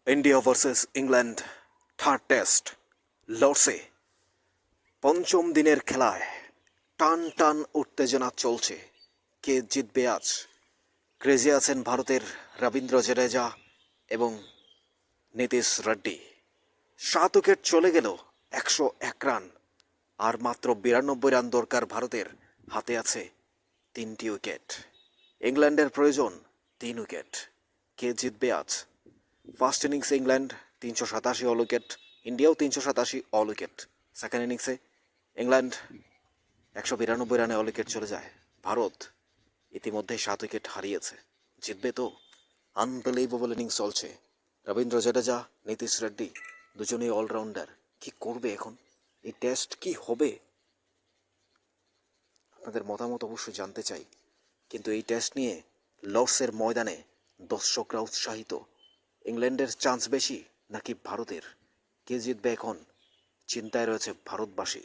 India versus England third test লর্ডসে পঞ্চম দিনের খেলায় টান টান উত্তেজনা চলছে। কে জিতবে আজ? ক্রেজে আছেন ভারতের রবীন্দ্র জাদেজা এবং নীতিশ রেড্ডি। 7 উইকেট চলে গেল, 101 রান, আর মাত্র 92 রান দরকার ভারতের। হাতে আছে 3টি উইকেট। ইংল্যান্ডের প্রয়োজন 3 উইকেট। কে জিতবে আজ? ফার্স্ট ইনিংসে ইংল্যান্ড 387 অল উইকেট, ইন্ডিয়াও 387 অল উইকেট। সেকেন্ড ইনিংসে ইংল্যান্ড 192 রানে অল উইকেট চলে যায়। ভারত ইতিমধ্যে 7 উইকেট হারিয়েছে। জিতবে তো? আনবিলিভেবল ইনিংস চলছে। রবীন্দ্র জাদেজা, নীতিশ রেড্ডি দুজনেই অলরাউন্ডার। কি করবে এখন? এই টেস্ট কি হবে? আপনাদের মতামত অবশ্যই জানতে চাই। কিন্তু এই টেস্ট নিয়ে লর্ডসের ময়দানে দর্শকরা উৎসাহিত। ইংল্যান্ডের চান্স বেশি নাকি ভারতের? কে জিতবে এখন? চিন্তায় রয়েছে ভারতবাসী।